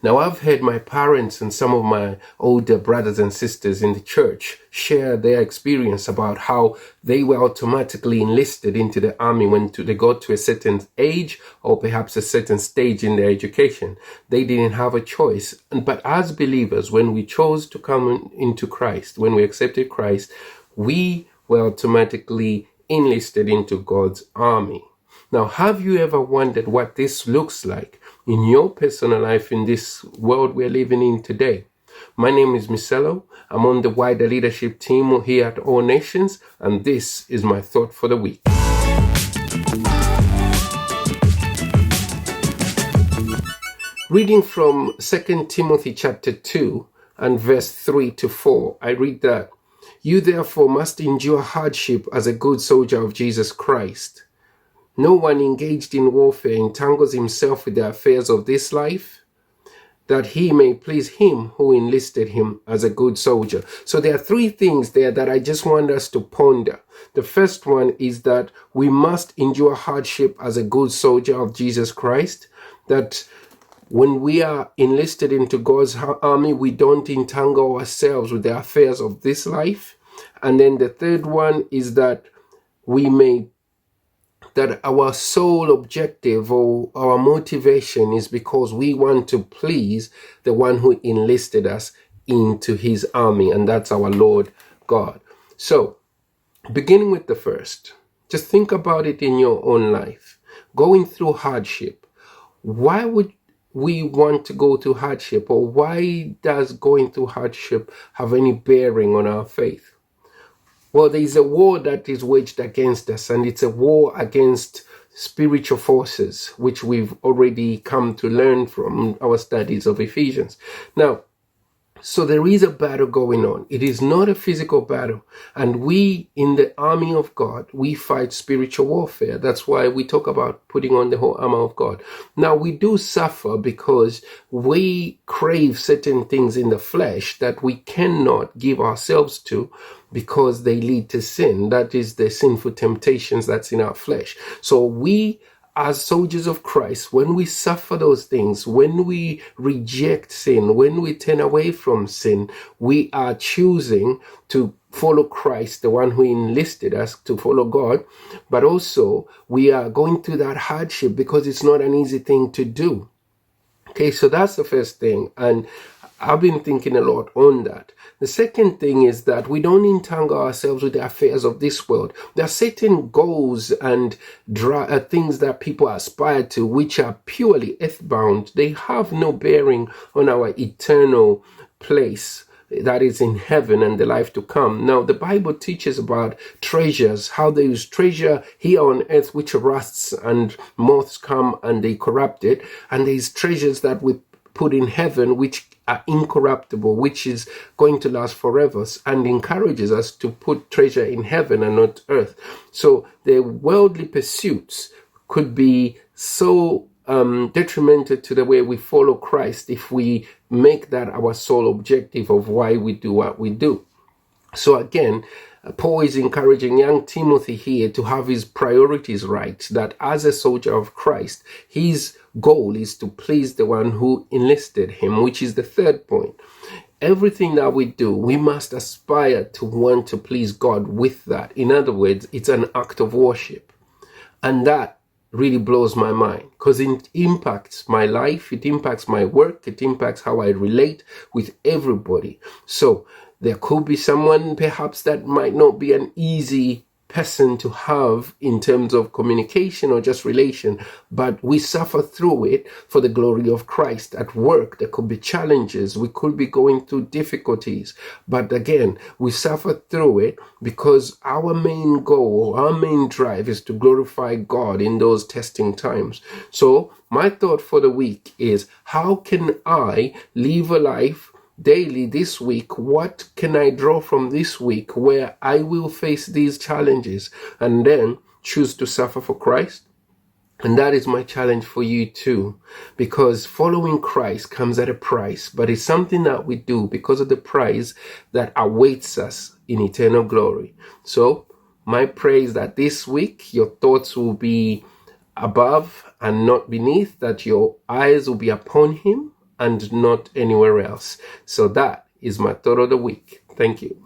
Now, I've heard my parents and some of my older brothers and sisters in the church share their experience about how they were automatically enlisted into the army when they got to a certain age or perhaps a certain stage in their education. They didn't have a choice. But as believers, when we chose to come into Christ, when we accepted Christ, we were automatically enlisted into God's army. Now, have you ever wondered what this looks like in your personal life in this world we're living in today? My name is Miselo. I'm on the wider leadership team here at All Nations, and this is my thought for the week. Reading from 2 Timothy chapter 2 and verse 3 to 4, I read that, "You therefore must endure hardship as a good soldier of Jesus Christ. No one engaged in warfare entangles himself with the affairs of this life, that he may please him who enlisted him as a good soldier." So there are three things there that I just want us to ponder. The first one is that we must endure hardship as a good soldier of Jesus Christ, that when we are enlisted into God's army, we don't entangle ourselves with the affairs of this life. And then the third one is that that our sole objective or our motivation is because we want to please the one who enlisted us into his army, and that's our Lord God. So, beginning with the first, just think about it in your own life. Going through hardship. Why would we want to go through hardship, or why does going through hardship have any bearing on our faith? Well, there is a war that is waged against us, and it's a war against spiritual forces, which we've already come to learn from our studies of Ephesians. Now, so there is a battle going on. It is not a physical battle. And we, in the army of God, we fight spiritual warfare. That's why we talk about putting on the whole armor of God. Now, we do suffer because we crave certain things in the flesh that we cannot give ourselves to because they lead to sin. That is the sinful temptations that's in our flesh. So we, as soldiers of Christ, when we suffer those things, when we reject sin, when we turn away from sin, we are choosing to follow Christ, the one who enlisted us to follow God. But also, we are going through that hardship because it's not an easy thing to do. Okay, so that's the first thing. And I've been thinking a lot on that. The second thing is that we don't entangle ourselves with the affairs of this world. There are certain goals and things that people aspire to, which are purely earthbound. They have no bearing on our eternal place that is in heaven and the life to come. Now, the Bible teaches about treasures, how there is treasure here on earth which rusts and moths come and they corrupt it. And there is treasures that we put in heaven which are incorruptible, which is going to last forever, and encourages us to put treasure in heaven and not earth. So the worldly pursuits could be so detrimental to the way we follow Christ if we make that our sole objective of why we do what we do. So again, Paul is encouraging young Timothy here to have his priorities right, that as a soldier of Christ, his goal is to please the one who enlisted him, which is the third point. Everything that we do, we must aspire to want to please God with that. In other words, it's an act of worship. And that really blows my mind because it impacts my life, it impacts my work, it impacts how I relate with everybody. So there could be someone perhaps that might not be an easy person to have in terms of communication or just relation, but we suffer through it for the glory of Christ. At work, there could be challenges. We could be going through difficulties. But again, we suffer through it because our main goal, our main drive is to glorify God in those testing times. So my thought for the week is, how can I live a life daily this week? What can I draw from this week where I will face these challenges and then choose to suffer for Christ? And that is my challenge for you too, because following Christ comes at a price, but it's something that we do because of the prize that awaits us in eternal glory. So my prayer is that this week your thoughts will be above and not beneath, that your eyes will be upon him, and not anywhere else. So that is my thought of the week. Thank you.